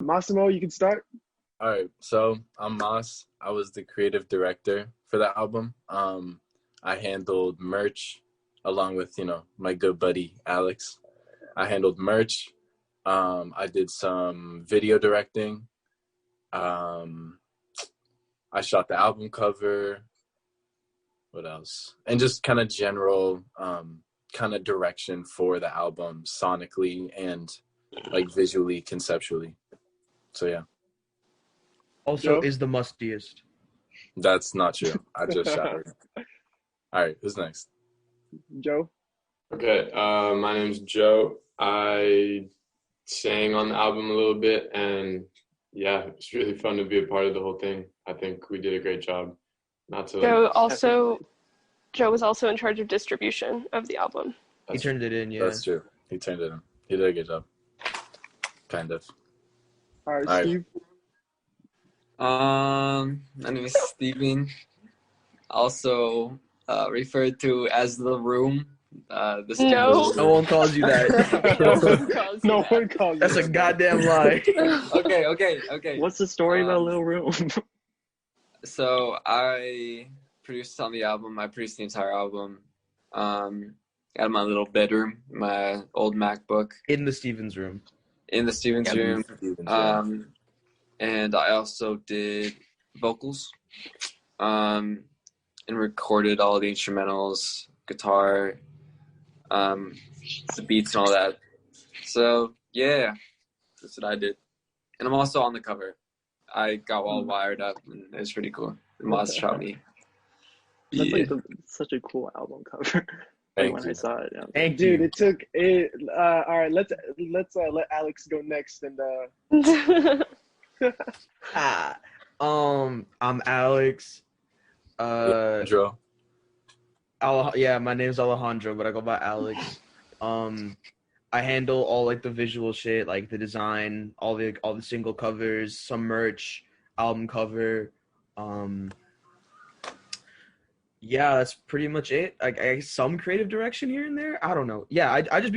Massimo, you can start. All right, so I'm Mas. I was the creative director for the album. I handled merch along with, my good buddy Alex. I handled merch. I did some video directing. Um, I shot the album cover. What else? And just kind of general kind of direction for the album sonically and like visually, conceptually. So yeah. Also, Joe? is the mustiest. That's not true. I just showered. All right, who's next? Joe? Okay, my name's Joe. I sang on the album a little bit, and yeah, it's really fun to be a part of the whole thing. I think we did a great job. Not to Joe was also in charge of distribution of the album. He turned it in, yeah. That's true. He turned it in. He did a good job. Kind of. All right, All right. Steve? My name is Steven, also referred to as the room. No. No one calls you that. No one calls you That's a that. goddamn lie. Okay. What's the story about Little Room? So I produced on the album. I produced the entire album. Out of my little bedroom, my old MacBook. In the Stevens room. In the Stevens room. And I also did vocals. And recorded all the instrumentals, guitar, the beats and all that. So yeah, that's what I did. And I'm also on the cover. I got all wired up, and it's pretty cool. Moz shot me. That's Yeah. like such a cool album cover. Thank when you. I saw it, yeah. Thank Dude, you. it took it. All right, let's let Alex go next, and I'm Alex. Joe. My name's Alejandro, but I go by Alex. I handle all like the visual shit, like the design, all the single covers, some merch, album cover. Yeah, that's pretty much it. Like I guess some creative direction here and there. I don't know. Yeah, I just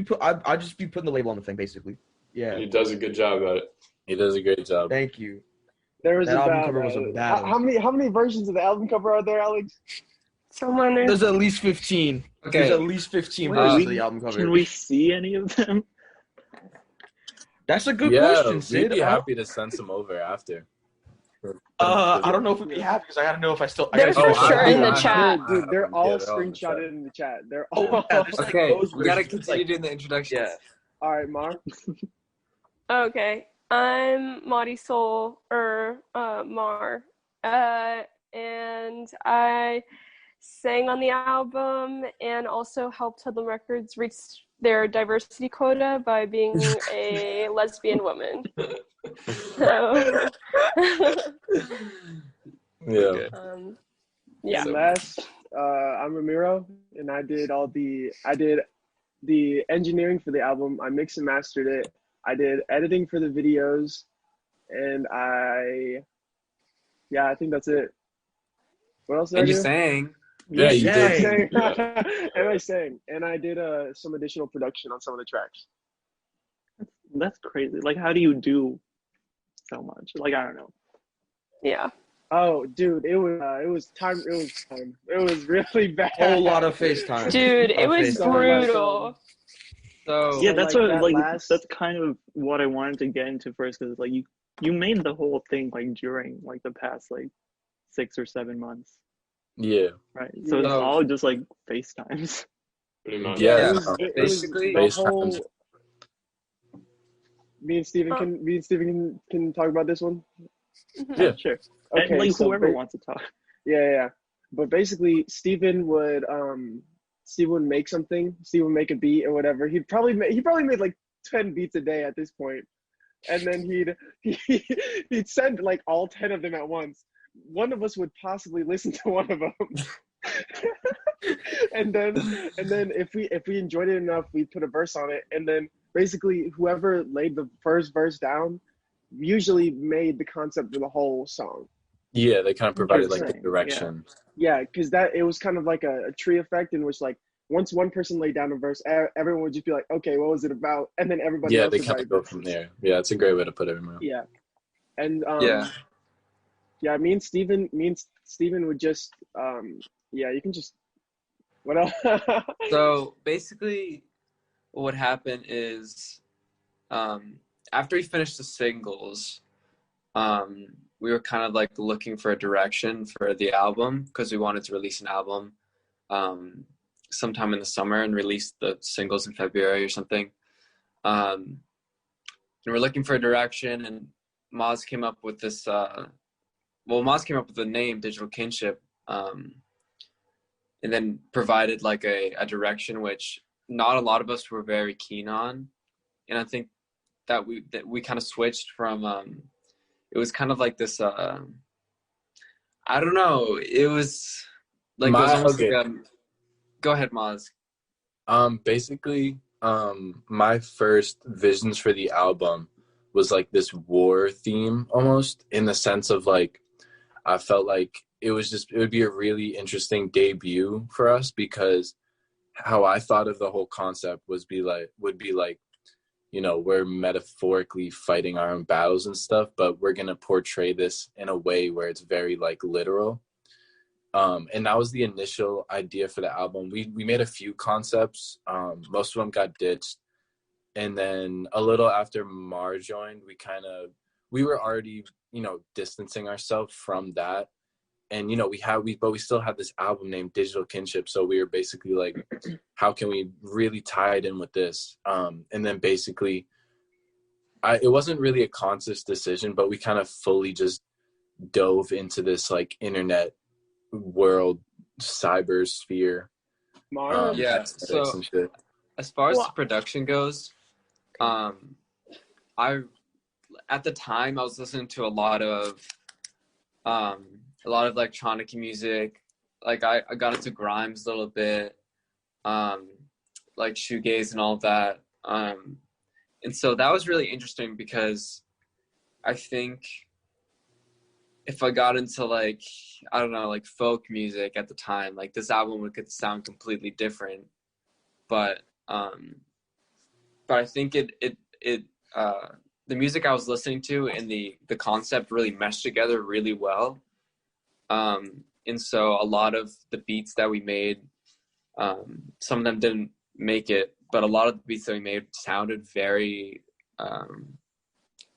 be putting the label on the thing basically. Yeah. He does a good job at it. He does a great job. Thank you. there was That album about cover was a battle. how many versions of the album cover are there, Alex? Someone There's at least 15. Okay. There's at least 15 Wait, versions of the album cover. Can we see any of them? That's a good Yeah, question, we'd Sid. be happy to send some over after. I don't know if we'd be happy because I gotta know if I still. They're for sure in the I- chat. Dude, they're all Yeah, they're all in the screenshotted chat. in the chat. They're Oh, all. yeah, there's like Okay, those we gotta versions, continue like- doing the introductions. Yeah. All right, Mar. Okay, I'm Marisol Mar, and I sang on the album and also helped Hoodlum Records reach their diversity quota by being a lesbian woman. So, Yeah. yeah. And last, I'm Ramiro, and I did the engineering for the album. I mixed and mastered it. I did editing for the videos, and I think that's it. What else did And I you do? sang. Yeah, you Yeah, did. I sang. And I sang, and I did some additional production on some of the tracks. That's crazy. Like, how do you do so much? Like, I don't know. Yeah. Oh, dude, it was time. It was really bad. Whole lot of FaceTime. Dude, it was FaceTime. brutal. So Yeah, that's like, what that like last- that's kind of what I wanted to get into first, because like you made the whole thing like during like the past like 6 or 7 months, Yeah. right? So it's No. all just like FaceTimes. Pretty much. Yeah. It was Basically- the FaceTimes. whole. Me and Steven can talk about this one. Yeah. Sure. Okay, And like so whoever wants to talk. Yeah. But basically, Steven would make something. Steven would make a beat or whatever. He probably made like 10 beats a day at this point, and then he'd send like all 10 of them at once. One of us would possibly listen to one of them. and then if we enjoyed it enough, we'd put a verse on it, and then basically whoever laid the first verse down usually made the concept for the whole song. Yeah, they kind of provided like the Interesting, direction. Yeah, because it was kind of like a tree effect in which like once one person laid down a verse, everyone would just be like, okay, what was it about? And then everybody Yeah, else they would kind write of go verses. from there. Yeah, it's a great way to put it, man. Yeah. And Yeah. me and Steven would just yeah, you can just what else? So basically, what would happen is, after we finished the singles, we were kind of like looking for a direction for the album because we wanted to release an album sometime in the summer and release the singles in February or something. And we're looking for a direction, and Maz came up with this. Maz came up with the name Digital Kinship, and then provided like a direction which not a lot of us were very keen on. And I think that we kind of switched from. It was kind of like this. I don't know. It was like it was almost like a. Go ahead, Maz. Basically, my first visions for the album was like this war theme almost, in the sense of like, I felt like it would be a really interesting debut for us, because how I thought of the whole concept would be like, you know, we're metaphorically fighting our own battles and stuff, but we're going to portray this in a way where it's very like literal. And that was the initial idea for the album. We made a few concepts. Most of them got ditched. And then a little after Mar joined, we were already, you know, distancing ourselves from that. And, you know, but we still had this album named Digital Kinship. So we were basically like, how can we really tie it in with this? And then basically, it wasn't really a conscious decision, but we kind of fully just dove into this like internet world, cyber sphere. Yeah. So as far as the production goes, at the time I was listening to a lot of electronic music. Like I got into Grimes a little bit, like shoegaze and all of that. And so that was really interesting, because I think if I got into like, I don't know, like folk music at the time, like this album could sound completely different. But I think the music I was listening to and the concept really meshed together really well. And so a lot of the beats that we made, some of them didn't make it, but a lot of the beats that we made sounded very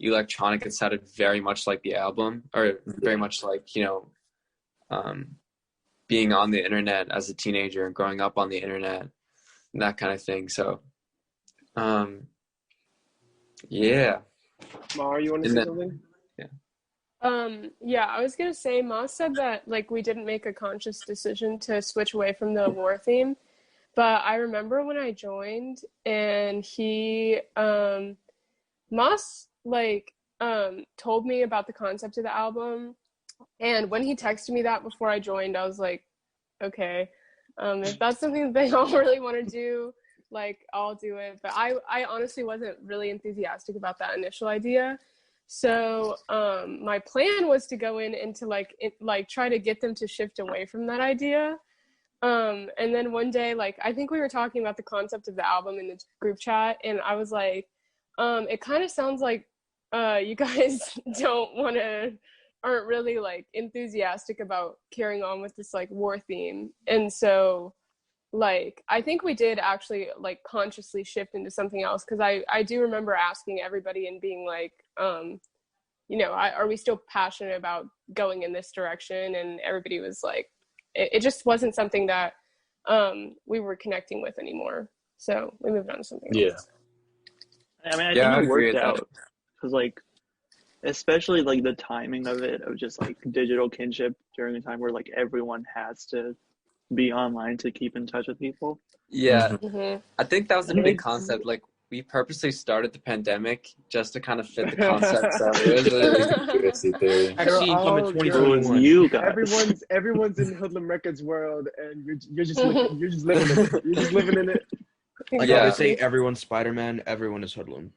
electronic. It sounded very much like the album, or very much like, you know, being on the internet as a teenager and growing up on the internet and that kind of thing. So, yeah. Mar, you want to say something? Yeah, I was gonna say, Moss said that like we didn't make a conscious decision to switch away from the war theme, but I remember when I joined and he Moss like told me about the concept of the album, and when he texted me that before I joined, I was like, okay, if that's something that they all really want to do, like I'll do it. But I honestly wasn't really enthusiastic about that initial idea. So my plan was to go in and to like try to get them to shift away from that idea. And then one day, like I think we were talking about the concept of the album in the group chat, and I was like, it kind of sounds like you guys aren't really like enthusiastic about carrying on with this like war theme. And so like I think we did actually like consciously shift into something else, because I do remember asking everybody and being like, you know, are we still passionate about going in this direction? And everybody was like, it just wasn't something that we were connecting with anymore, so we moved on to something else. I mean, I think it worked out, because like especially like the timing of it, of just like Digital Kinship during a time where like everyone has to be online to keep in touch with people. Yeah. I think that was the big concept. Like we purposely started the pandemic just to kind of fit the concept. So it was a conspiracy theory. Vaccine coming 2021. You guys. Everyone's in Hoodlum Records world, and you're just living in it. You're just living in it. Like I always say, everyone's Spider-Man, everyone is Hoodlum.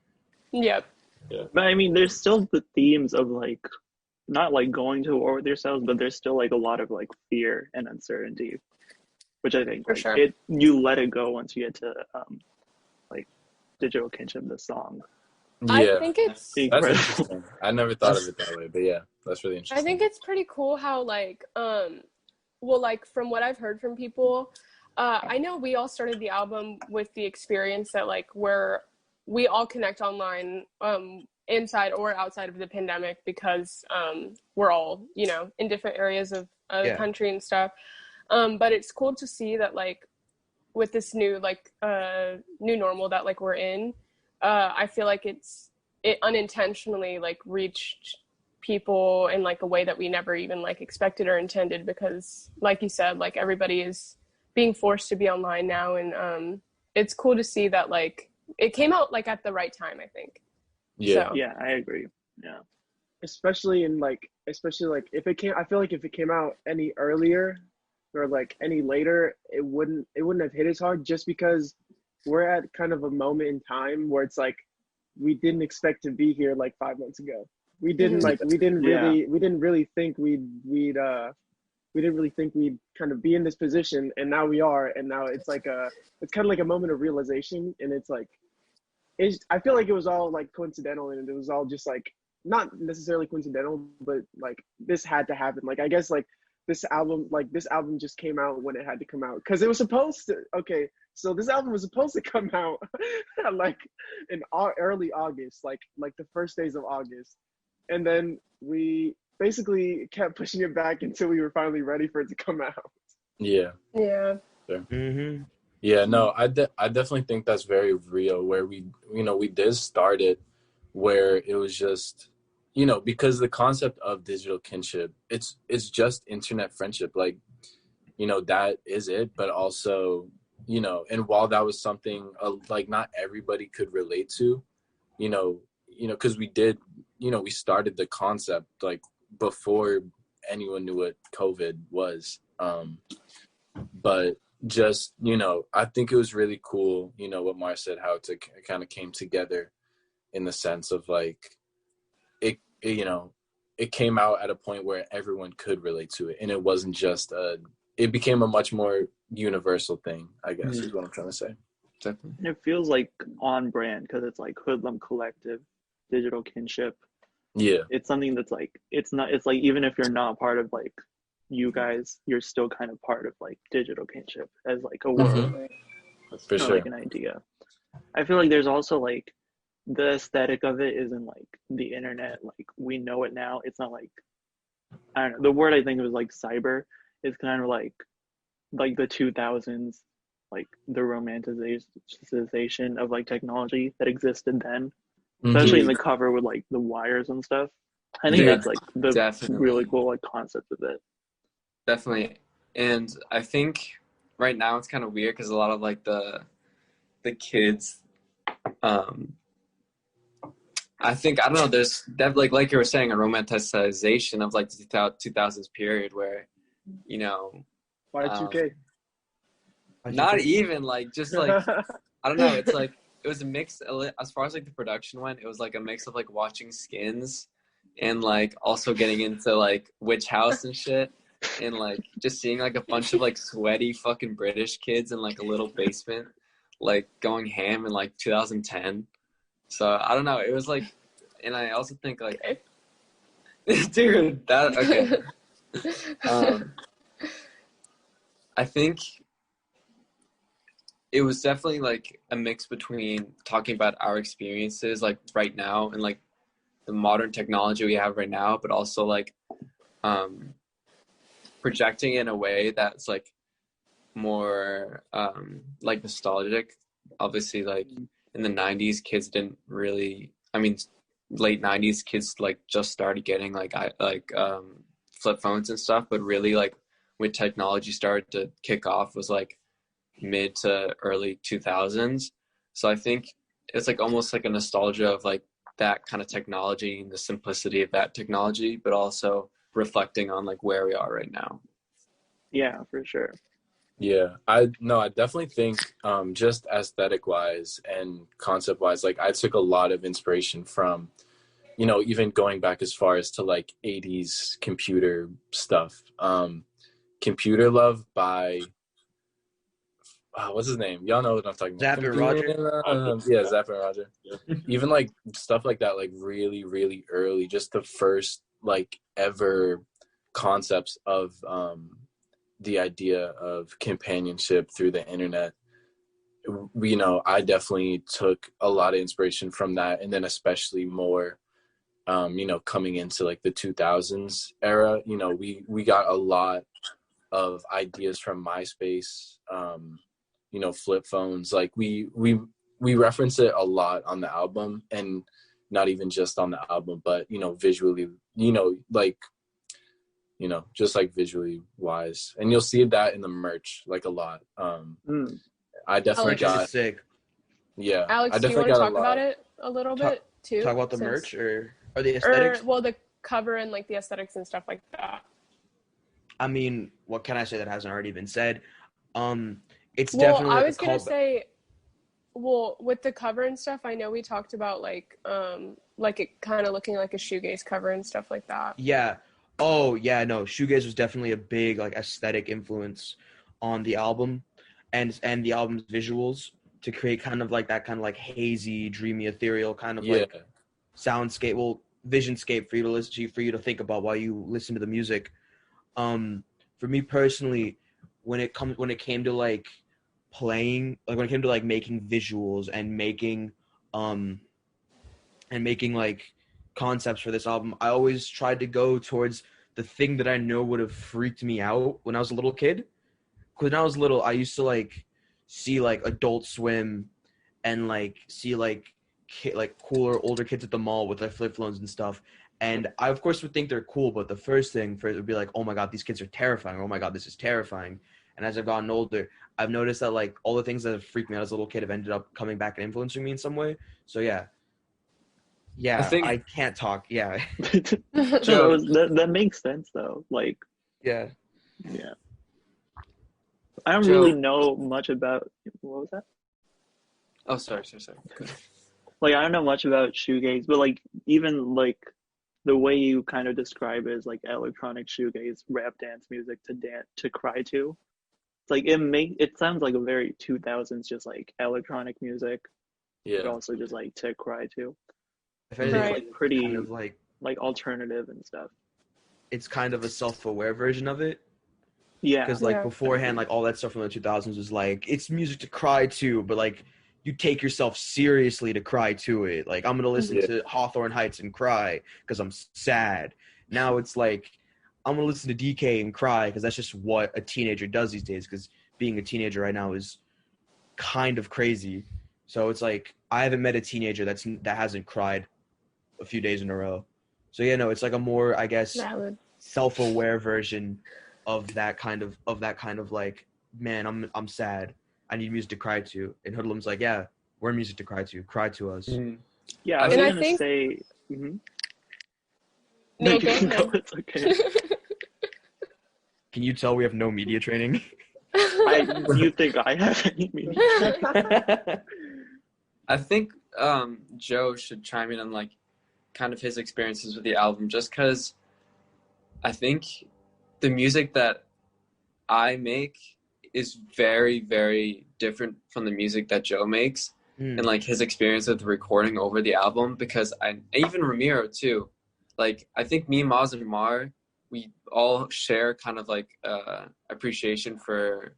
Yep. Yeah. But I mean, there's still the themes of like, not like going to war with yourselves, but there's still like a lot of like fear and uncertainty which I think For like sure. you let it go once you get to like Digital Kinship, the song. I Yeah, think it's that's Incredible. interesting. I never thought of it that way, but yeah, that's really I interesting. think it's pretty cool how like well, like from what I've heard from people, I know we all started the album with the experience that like we all connect online inside or outside of the pandemic because we're all, you know, in different areas of the country and stuff. But it's cool to see that like with this new like new normal that like we're in, I feel like it unintentionally like reached people in like a way that we never even like expected or intended, because like you said, like everybody is being forced to be online now, and it's cool to see that like it came out like at the right time, I think. Yeah. So. Yeah, I agree. Yeah. especially like if it came, I feel like if it came out any earlier or like any later, it wouldn't have hit as hard, just because we're at kind of a moment in time where it's like we didn't expect to be here like 5 months ago. We didn't like we didn't really think we didn't really think we'd kind of be in this position, and now we are, and now it's like it's kind of like a moment of realization, and it's like I feel like it was all like coincidental, and it was all just like not necessarily coincidental, but like this had to happen. Like I guess like this album just came out when it had to come out, because it was supposed to. Okay, so this album was supposed to come out like in early August, like the first days of August, and then we basically kept pushing it back until we were finally ready for it to come out. Yeah. Yeah. Sure. Mm-hmm. Yeah, no, I definitely think that's very real, where we did start it where it was just, because the concept of digital kinship, it's just internet friendship. Like, that is it. But also, and while that was something like not everybody could relate to, because we did, we started the concept like before anyone knew what COVID was. But just, I think it was really cool, what Mar said, how it kind of came together in the sense of like, it came out at a point where everyone could relate to it. And it wasn't just, it became a much more universal thing, I guess, is what I'm trying to say. Definitely. It feels like on brand because it's like Hoodlum Collective, Digital Kinship. Yeah. It's something that's like, it's like, even if you're not part of like you guys, you're still kind of part of like Digital Kinship as like a world, For sure. like an idea. I feel like there's also like the aesthetic of it isn't like the internet, like we know it now. It's not like, I don't know, the word I think was like cyber. It's kind of like the 2000s, like the romanticization of like technology that existed then, especially in the cover with like the wires and stuff. I think that's like the really cool like concept of it. Definitely. And I think right now it's kind of weird because a lot of like the kids, I think, I don't know, there's definitely, like you were saying, a romanticization of like the 2000s period where, Y2K. Not even like, just like, I don't know. It's like, it was a mix, as far as like the production went, it was like a mix of like watching Skins and like also getting into like Witch House and shit. And like just seeing like a bunch of like sweaty fucking British kids in like a little basement, like going ham in like 2010. So I don't know. It was like, and I also think like, dude, that okay. I think it was definitely like a mix between talking about our experiences like right now and like the modern technology we have right now, but also like projecting in a way that's like more like nostalgic. Obviously, like in the 90s, kids didn't really, I mean, late 90s kids like just started getting like flip phones and stuff, but really like when technology started to kick off was like mid to early 2000s. So I think it's like almost like a nostalgia of like that kind of technology and the simplicity of that technology, but also reflecting on like where we are right now. Yeah, for sure. Yeah, I definitely think just aesthetic wise and concept wise, like I took a lot of inspiration from, even going back as far as to like 80s computer stuff. Computer Love by what's his name? Y'all know what I'm talking about. Zapp and Roger. Yeah, Zapp and Roger. Even like stuff like that, like really, really early, just the first like ever concepts of the idea of companionship through the internet. I definitely took a lot of inspiration from that, and then especially more coming into like the 2000s era, we got a lot of ideas from MySpace, flip phones. Like we reference it a lot on the album, and not even just on the album, but visually, just like visually wise, and you'll see that in the merch like a lot. I definitely got sick. Yeah, Alex, do you want to talk about it a little bit too? Talk about the merch or the aesthetics? Well, the cover and like the aesthetics and stuff like that. I mean, what can I say that hasn't already been said? It's well, definitely. I was gonna say, with the cover and stuff, I know we talked about like it kind of looking like a shoegaze cover and stuff like that. Yeah. Oh yeah, no, shoegaze was definitely a big like aesthetic influence on the album, and the album's visuals to create kind of like that kind of like hazy, dreamy, ethereal kind of like soundscape, visionscape for you to listen to, for you to think about while you listen to the music. For me personally, when it came to like playing, like when it came to like making visuals and making like concepts for this album, I always tried to go towards the thing that I know would have freaked me out when I was a little kid. Because when I was little, I used to like see like Adult Swim and like see like cooler older kids at the mall with their flip phones and stuff. And I of course would think they're cool, but the first thing for it would be like, oh my god, these kids are terrifying. Oh my god, this is terrifying. And as I've gotten older, I've noticed that like all the things that have freaked me out as a little kid have ended up coming back and influencing me in some way. So yeah, I can't talk. Yeah. So that makes sense though. Like yeah. I don't really know much about what was that? Oh, sorry. Like I don't know much about shoegaze, but like even like the way you kind of describe it is like electronic shoegaze, rap dance music to cry to. It's like it sounds like a very 2000s just like electronic music. Yeah. But also just like to cry to. If anything, Right. Like pretty kind of like alternative and stuff. it's kind of a self-aware version of it. Yeah. Because like beforehand, like all that stuff from the 2000s was like, it's music to cry to, but like you take yourself seriously to cry to it. Like I'm gonna listen to Hawthorne Heights and cry because I'm sad. Now it's like I'm gonna listen to DK and cry because that's just what a teenager does these days. Because being a teenager right now is kind of crazy. So it's like I haven't met a teenager that hasn't cried a few days in a row. So yeah, no, it's like a more, I guess, self-aware version of that kind of like, man, I'm sad. I need music to cry to. And Hoodlum's like, yeah, we're music to cry to. Cry to us. Mm-hmm. Yeah, I was gonna say. Mm-hmm. No, go ahead. It's okay. Can you tell we have no media training? You think I have any media? I think Joe should chime in on like kind of his experiences with the album, just because I think the music that I make is very, very different from the music that Joe makes, and like his experience with recording over the album. Because even Ramiro too, like I think me, Maz, and Mar, we all share kind of like appreciation for,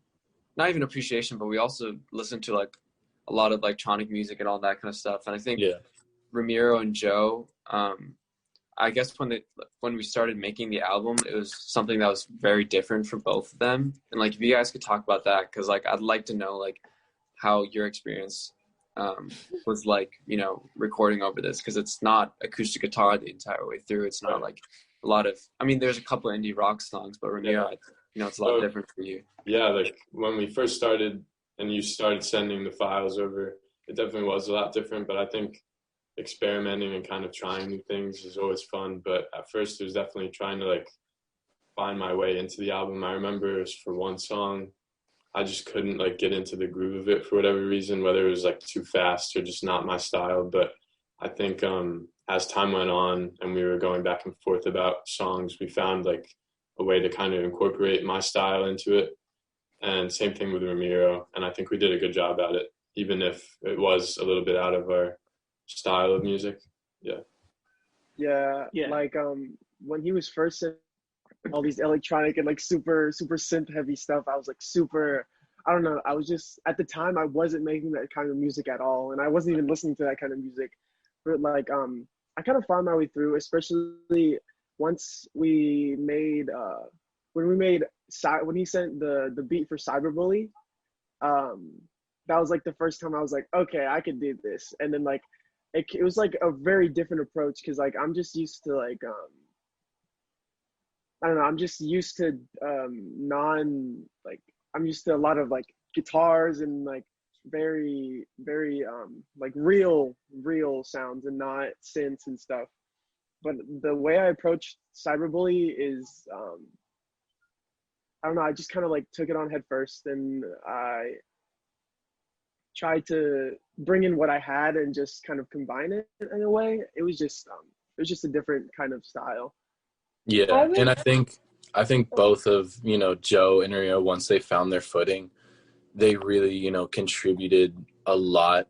not even appreciation, but we also listen to like a lot of electronic music and all that kind of stuff. And I think Ramiro and Joe, I guess when we started making the album, it was something that was very different for both of them. And like if you guys could talk about that, because like I'd like to know like how your experience was like, recording over this, because it's not acoustic guitar the entire way through. It's not like a lot of, I mean, there's a couple of indie rock songs, but Ramiro, it's a lot different for you. Yeah, like when we first started and you started sending the files over, it definitely was a lot different. But I think experimenting and kind of trying new things is always fun. But at first it was definitely trying to like find my way into the album. I remember it was for one song, I just couldn't like get into the groove of it for whatever reason, whether it was like too fast or just not my style. But I think as time went on and we were going back and forth about songs, we found like a way to kind of incorporate my style into it. And same thing with Ramiro. And I think we did a good job at it, even if it was a little bit out of our style of music. Yeah. Yeah. Like when he was first in all these electronic and like super synth heavy stuff, I was like super, I don't know, I was just, at the time I wasn't making that kind of music at all, and I wasn't even listening to that kind of music. But like I kind of found my way through, especially once we made when he sent the beat for Cyberbully. That was like the first time I was like, okay, I could do this. And then like it was like a very different approach, because like I'm just used to like I don't know, I'm just used to I'm used to a lot of like guitars and like very like real sounds and not synths and stuff. But the way I approached Cyberbully is I don't know, I just kind of like took it on head first, and I tried to bring in what I had and just kind of combine it in a way. It was just a different kind of style. Yeah, and I think both of, you know, Joe and Rio, once they found their footing, they really, you know, contributed a lot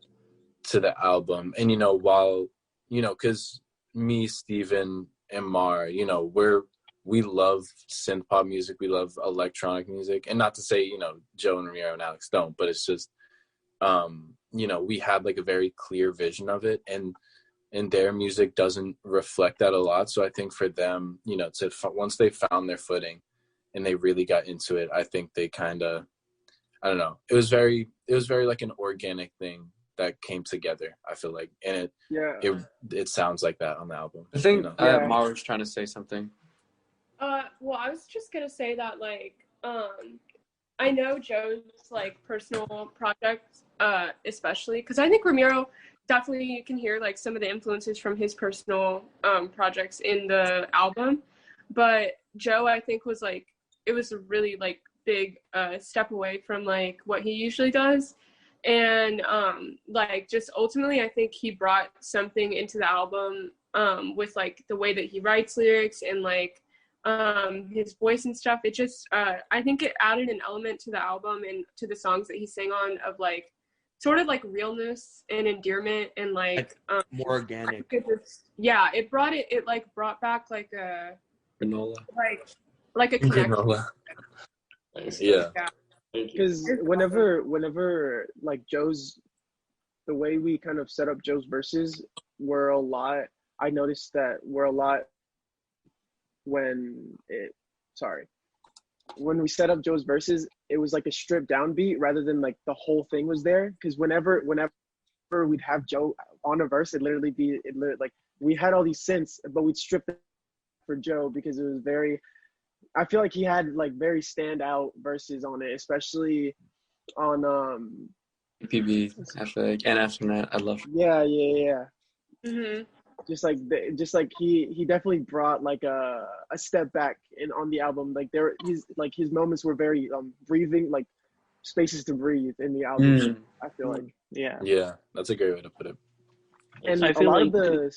to the album. And, you know, while, you know, because me, Steven, and Mar, you know, we love synth pop music, we love electronic music, and not to say, you know, Joe and Rio and Alex don't, but it's just, you know, we had like a very clear vision of it, and their music doesn't reflect that a lot. So I think for them, you know, once they found their footing and they really got into it, I think they kind of, I don't know, it was very like an organic thing that came together, I feel like, and it sounds like that on the album. I think you know? Mara was trying to say something. Well, I was just gonna say that like I know Joe's like personal projects, especially because I think Ramiro definitely, you can hear like some of the influences from his personal projects in the album. But Joe, I think, was like, it was a really like big step away from like what he usually does. And like just ultimately I think he brought something into the album with like the way that he writes lyrics and like his voice and stuff. It just I think it added an element to the album and to the songs that he sang on of like sort of like realness and endearment and like more organic. It brought back like a granola, like a connection. Granola. Yeah. Because whenever like the way we kind of set up Joe's verses were a lot. I noticed that were a lot when we set up Joe's verses, it was like a stripped down beat rather than like the whole thing was there. Because whenever we'd have Joe on a verse, like we had all these synths, but we'd strip it for Joe because it was very, I feel like he had like very standout verses on it, especially on PB, I feel like, and after that, I love. Yeah. Mm-hmm. Just like he definitely brought like a step back on the album. Like his moments were very breathing, like spaces to breathe in the album. I feel like yeah, that's a great way to put it. And I feel a lot of the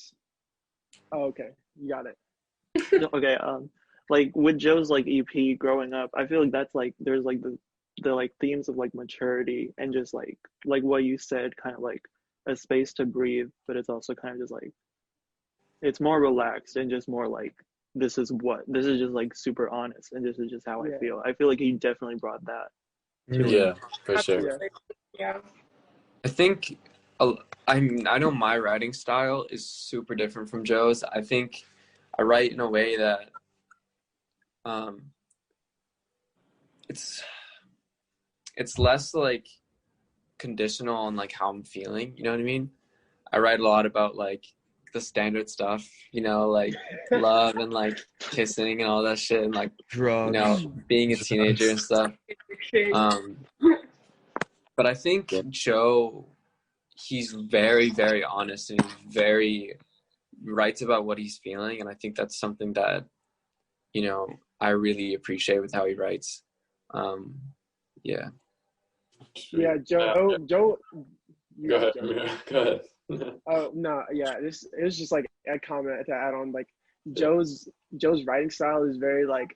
okay, you got it. Okay, like with Joe's like EP growing up, I feel like that's like there's like the like themes of like maturity and just like what you said, kind of like a space to breathe, but it's also kind of just like it's more relaxed and just more like this is just like super honest and this is just how I feel. I feel like he definitely brought that. Yeah, for sure. Yeah. I think I know my writing style is super different from Joe's. I think I write in a way that it's less like conditional on like how I'm feeling, you know what I mean? I write a lot about like the standard stuff, you know, like love and like kissing and all that shit and like drugs, you know, being a teenager and stuff. But I think Joe, he's very, very honest and very writes about what he's feeling, and I think that's something that, you know, I really appreciate with how he writes. Yeah. Yeah, Joe. Go ahead. Oh no, yeah. It was just like a comment to add on. Like Joe's writing style is very like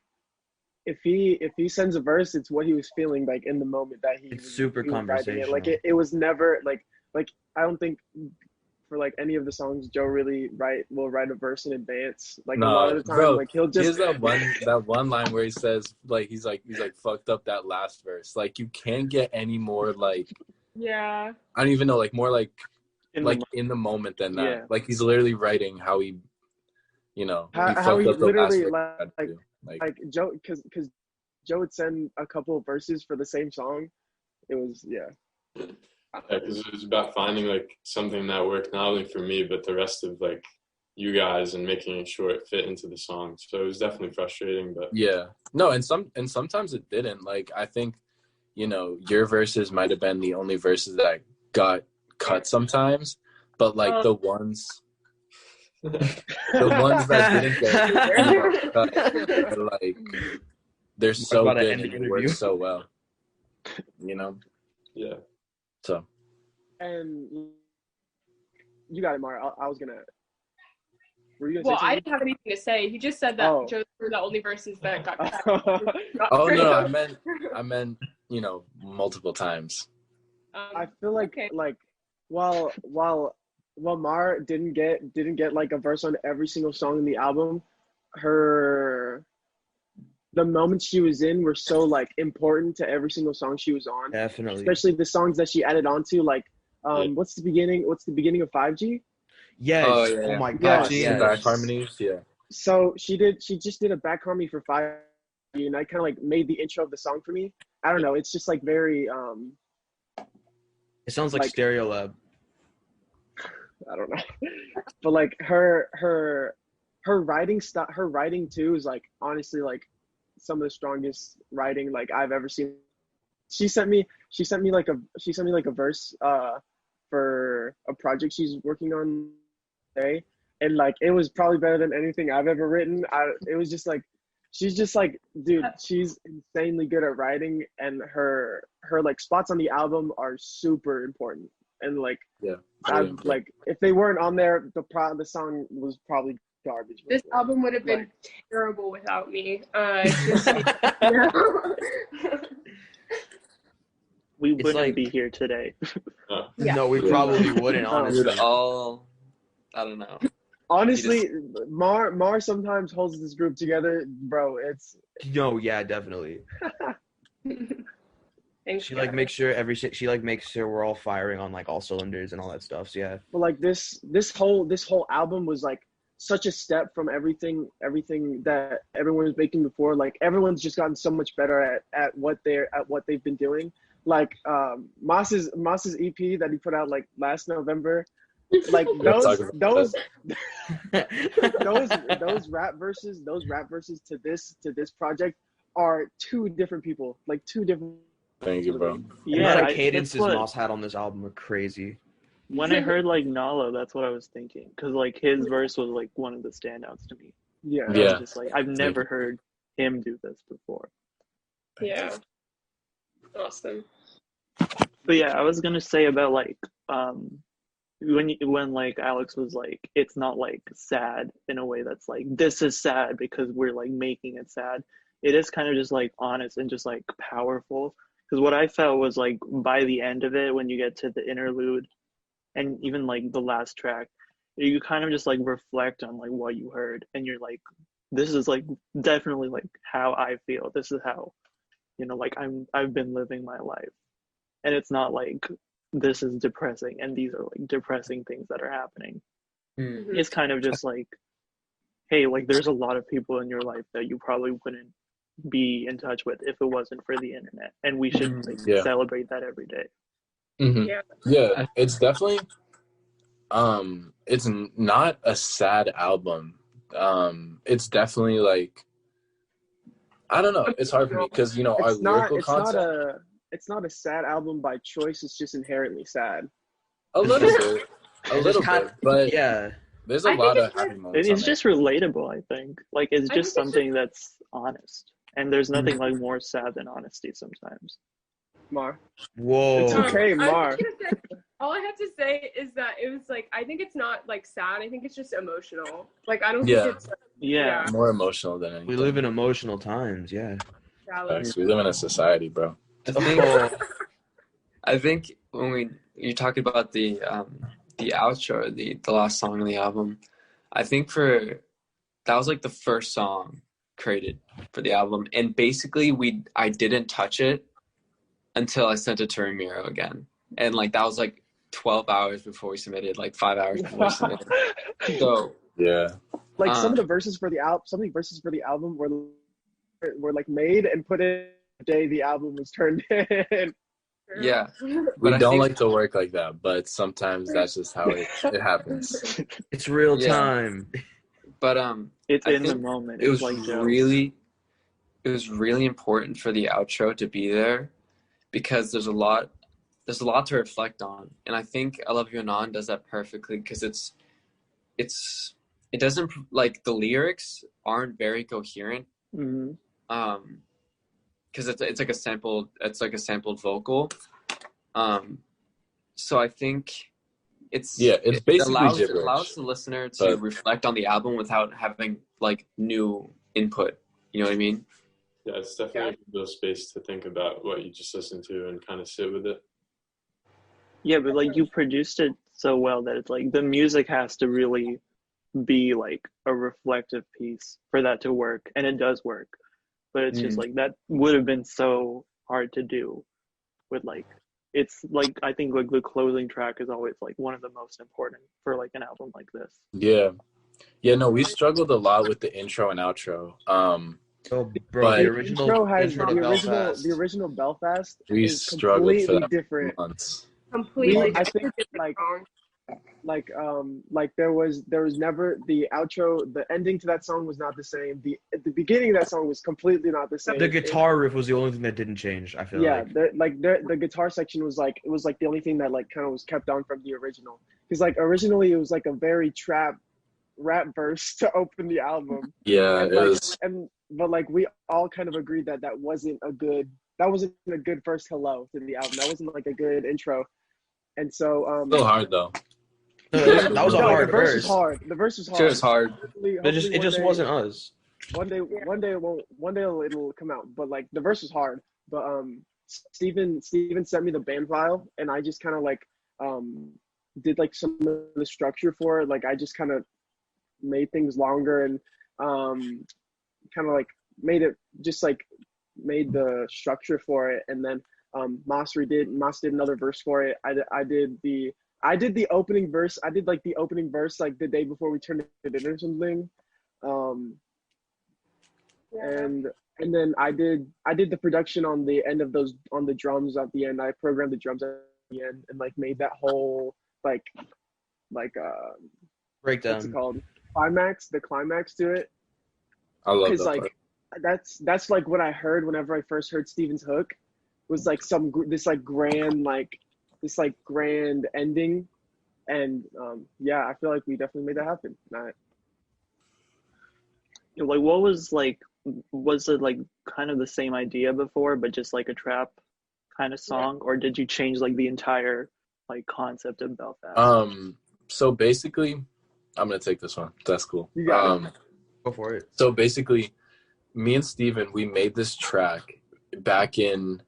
if he sends a verse, it's what he was feeling like in the moment that It's super he was writing it. Like conversational. it was never like I don't think for like any of the songs Joe really will write a verse in advance. Like a lot of the time, bro, like he'll he has just that one line where he says like he's like fucked up that last verse. Like you can't get any more like Yeah. I don't even know, like more like In in the moment than that. Yeah. Like he's literally writing how he, he how fucked he up the last literally verse. like Joe because Joe would send a couple of verses for the same song. It was because it was about finding like something that worked not only for me but the rest of like you guys and making sure it fit into the song. So it was definitely frustrating, but yeah, no, and sometimes it didn't. Like I think, your verses might have been the only verses that got cut sometimes, but like the ones that didn't get cut are like they're so about to good end the and they work interview. so well. yeah. So and you got it, Mara. I was gonna. Were you gonna Well, say I something? didn't have anything to say. He just said that Oh. Joe's were the only verses that got cut. oh no, I meant multiple times. I feel like okay. like while Mar didn't get like a verse on every single song in the album, the moments she was in were so like important to every single song she was on. Definitely. Especially the songs that she added on to, like what's the beginning of 5G? Yes. Oh, yeah. Oh my Yeah. gosh. Yes. Back harmonies, yeah. So she just did a back harmony for 5G, and I kind of like made the intro of the song for me. I don't know, it's just like very It sounds like Stereolab. I don't know. But like her writing stuff, her writing too is like honestly like some of the strongest writing like I've ever seen. She sent me like a verse for a project she's working on today, and like it was probably better than anything I've ever written. It was just like she's just like, dude, she's insanely good at writing, and her like spots on the album are super important. And like like if they weren't on there, the song was probably garbage. This album would have been terrible without me. Yeah. We wouldn't like- be here today. Yeah. No, we probably wouldn't, honestly. We'd all, I don't know. Honestly, Mar sometimes holds this group together, bro. It's No, yeah, definitely. Thanks, She like makes sure we're all firing on like all cylinders and all that stuff. So yeah. but like this whole album was like such a step from everything that everyone was making before. Like everyone's just gotten so much better at what they've been doing. Like Moss's EP that he put out like last November, like those rap verses to this project are two different people, like two different. Thank you, bro. The amount of that's cadences what- Moss had on this album are crazy. When I heard like Nala, that's what I was thinking, because like his verse was like one of the standouts to me. Yeah. And I was just like, I've never heard him do this before. Yeah. Awesome. But yeah, I was gonna say about like when like Alex was like, it's not like sad in a way that's like this is sad because we're like making it sad. It is kind of just like honest and just like powerful. Because what I felt was like by the end of it, when you get to the interlude and even like the last track, you kind of just like reflect on like what you heard, and you're like, this is like definitely like how I feel. This is how, like I've been living my life. And it's not like this is depressing and these are like depressing things that are happening. Mm-hmm. It's kind of just like, hey, like there's a lot of people in your life that you probably wouldn't be in touch with if it wasn't for the internet, and we should like, celebrate that every day. Mm-hmm. Yeah, it's definitely it's not a sad album. It's definitely like, I don't know, it's hard for me because our lyrical concept. It's not a sad album by choice. It's just inherently sad. A little bit, but yeah, there's a lot of happy moments. It's just relatable, I think. Like it's just something that's honest, and there's nothing like more sad than honesty sometimes. Mar. Whoa. It's okay, Mar. All I have to say is that it was like, I think it's not like sad. I think it's just emotional. Like I don't think it's yeah more emotional than anything. We live in emotional times. Yeah. Dallas. We live in a society, bro. I think when you're talking about the outro, the last song on the album, I think that was like the first song created for the album, and basically I didn't touch it until I sent it to Ramiro again, and like that was like 12 hours before we submitted, like 5 hours before we submitted. So yeah, like some of the verses for the album were like made and put in the day the album was turned in. Yeah, we don't like to work like that, but sometimes that's just how it happens. It's real time. But it's in the moment. It was like really important for the outro to be there, because there's a lot to reflect on, and I think I Love You Anon does that perfectly, because it doesn't, like, the lyrics aren't very coherent, because it's like a sampled vocal, so I think it's basically it allows the listener to reflect on the album without having like new input. You know what I mean? Yeah, it's definitely a real space to think about what you just listened to and kind of sit with it. Yeah, but like you produced it so well that it's like the music has to really be like a reflective piece for that to work, and it does work. But it's just like that would have been so hard to do with like, it's like, I think like the closing track is always like one of the most important for like an album like this. Yeah, no, we struggled a lot with the intro and outro. Bro, the original Belfast we is struggled completely for different. Months. Completely. I think like there was never the outro, the ending to that song was not the same. The beginning of that song was completely not the same. The guitar riff was the only thing that didn't change, I feel like. Yeah, the guitar section was like, it was like the only thing that like kind of was kept on from the original. Because like originally it was like a very rap verse to open the album. Yeah, and, it was. But like we all kind of agreed that wasn't a good first hello to the album. That wasn't like a good intro. And so still hard though. That was a hard verse. The verse was hard. It was hard. It just wasn't us. One day it'll come out. But like the verse was hard. But Steven sent me the band file, and I just kind of like did like some of the structure for it. Like I just kind of made things longer and kind of like made the structure for it, and then Moss did another verse for it. I did the opening verse. I did like the opening verse like the day before we turned it in or something. And then I did the production on the end of those, on the drums at the end. I programmed the drums at the end and like made that whole like breakdown. What's it called? The climax to it. I love that. Because like that's like what I heard whenever I first heard Steven's hook, was like this grand ending, and yeah, I feel like we definitely made that happen. Like was it like kind of the same idea before, but just like a trap kind of song, or did you change like the entire like concept of Belfast? So basically, I'm gonna take this one. That's cool. Go for it. So basically, me and Steven, we made this track back in,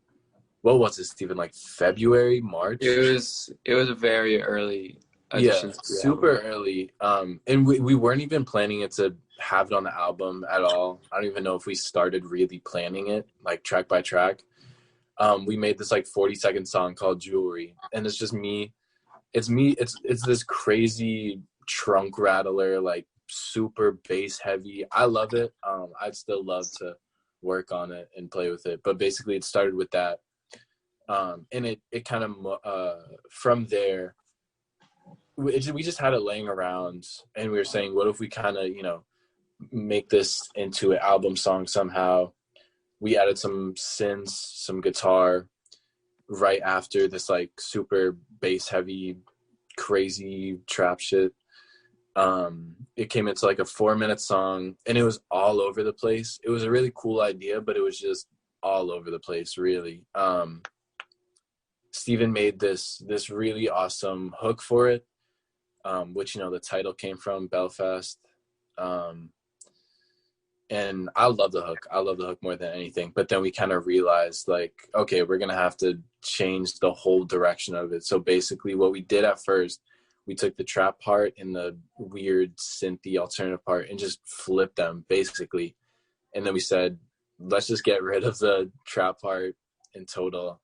what was it, Steven? Like February, March? It was a very early addition. Yeah, super early. And we weren't even planning it to have it on the album at all. I don't even know if we started really planning it, like track by track. We made this like 40-second song called Jewelry, and it's just me. It's this crazy trunk rattler, like super bass heavy. I love it. I'd still love to work on it and play with it, but basically it started with that. And it kind of from there, we just had it laying around, and we were saying, what if we kind of, make this into an album song somehow. We added some synths, some guitar right after this like super bass heavy, crazy trap shit. It came into like a 4-minute song, and it was all over the place. It was a really cool idea, but it was just all over the place, really. Steven made this really awesome hook for it, which, the title came from, Belfast. And I love the hook. I love the hook more than anything. But then we kind of realized, like, okay, we're going to have to change the whole direction of it. So basically what we did at first, we took the trap part and the weird synthy alternative part and just flipped them, basically. And then we said, let's just get rid of the trap part in total.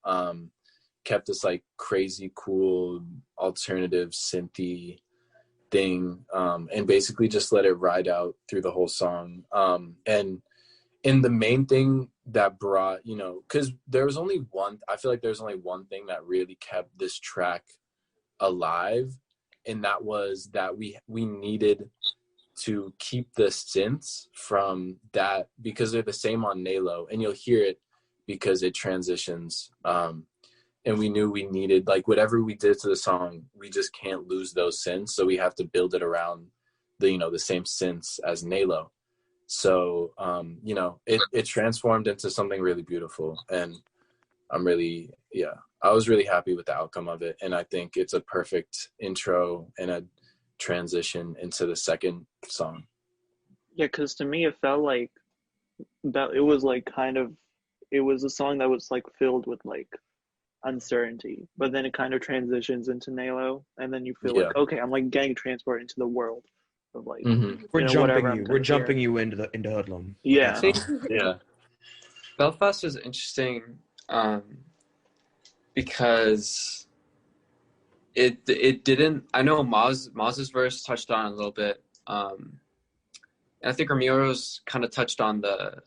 Kept this, like, crazy cool alternative synthy thing, and basically just let it ride out through the whole song. And the main thing that brought, you know, because there was only one, I feel like there's only one thing that really kept this track alive, and that was that we needed to keep the synths from that, because they're the same on Nalo, and you'll hear it because it transitions. And we knew we needed, like, whatever we did to the song, we just can't lose those synths. So we have to build it around the, you know, the same synths as Nalo. So, you know, it transformed into something really beautiful. And I was really happy with the outcome of it. And I think it's a perfect intro and a transition into the second song. Yeah, because to me it felt like that it was like it was a song that was like filled with like uncertainty, but then it kind of transitions into Nalo, and then you feel like, okay, I'm like getting transported into the world of like we're jumping you into Hoodlum. Yeah. Yeah. Belfast is interesting because it didn't, I know Maz's verse touched on a little bit, and I think Ramiro's kind of touched on the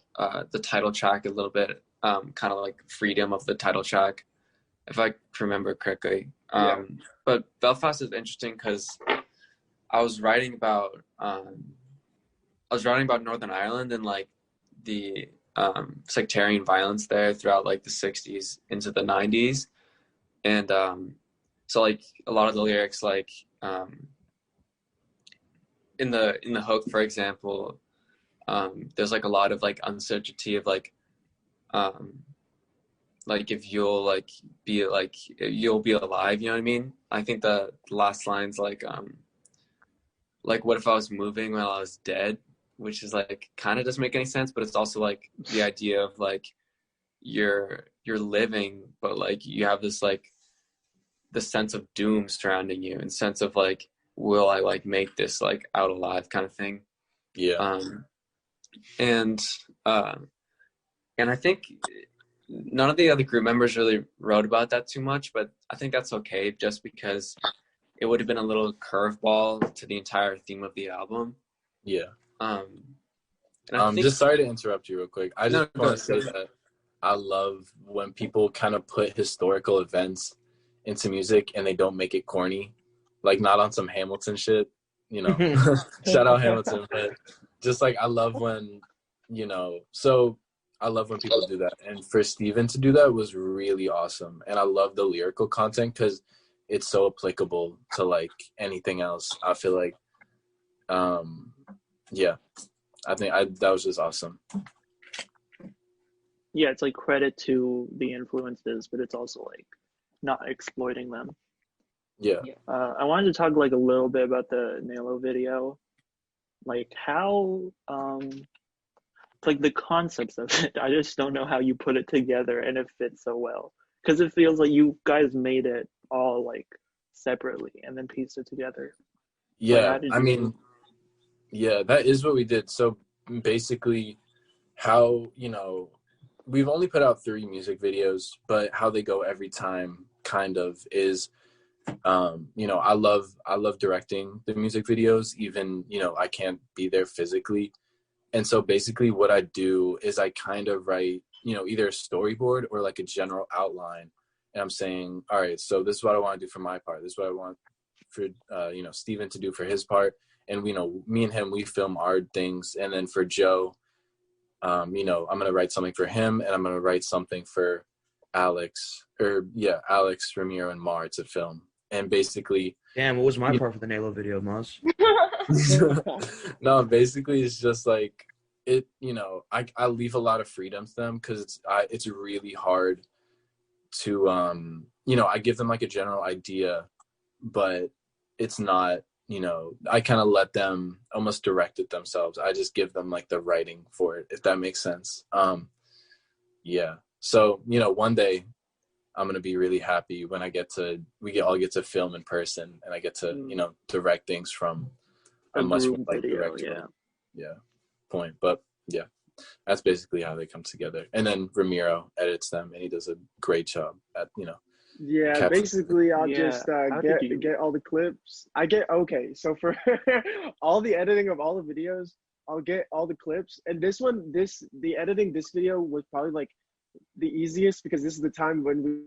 title track a little bit, kind of like freedom of the title track, if I remember correctly. But Belfast is interesting because I was writing about Northern Ireland and like the sectarian violence there throughout like the 60s into the 90s, and so like a lot of the lyrics, like in the hook, for example, there's like a lot of like uncertainty of like if you'll like be like, you'll be alive, you know what I mean? I think the last line's like what if I was moving while I was dead, which is like kind of doesn't make any sense, but it's also like the idea of like you're living, but like you have this like the sense of doom surrounding you, and sense of like, will I like make this like out alive kind of thing. And I think none of the other group members really wrote about that too much, but I think that's okay, just because it would have been a little curveball to the entire theme of the album. Just sorry to interrupt you real quick. I just want to say that I love when people kind of put historical events into music and they don't make it corny, like not on some Hamilton shit, you know. Shout out Hamilton, but just like I love when, you know, so I love when people do that, and for Steven to do that was really awesome. And I love the lyrical content because it's so applicable to like anything else. I feel like I think that was just awesome. Yeah, it's like credit to the influences, but it's also like not exploiting them. I wanted to talk like a little bit about the Nalo video, like how like the concepts of it. I just don't know how you put it together and it fits so well, because it feels like you guys made it all like separately and then pieced it together. That is what we did. So basically, how, you know, we've only put out 3 music videos, but how they go every time kind of is, you know, I love directing the music videos, even, you know, I can't be there physically. And so basically what I do is I kind of write, you know, either a storyboard or like a general outline. And I'm saying, all right, so this is what I want to do for my part. This is what I want for, you know, Steven to do for his part. And, you know, me and him, we film our things. And then for Joe, you know, I'm going to write something for him, and I'm going to write something for Alex, Ramiro, and Mar to film. And basically... Damn, what was my part for the Nalo video, Maz? No, basically it's just like, it, you know, I leave a lot of freedom to them, because it's really hard to, you know, I give them like a general idea, but it's not, you know, I kind of let them almost direct it themselves. I just give them like the writing for it, if that makes sense. Yeah. So, you know, one day I'm going to be really happy when we all get to film in person, and I get to, you know, direct things from a much more like directorial point. But yeah, that's basically how they come together. And then Ramiro edits them, and he does a great job at, you know. Yeah, basically I'll just get all the clips. So for all the editing of all the videos, I'll get all the clips. And the editing this video was probably like the easiest, because this is the time when we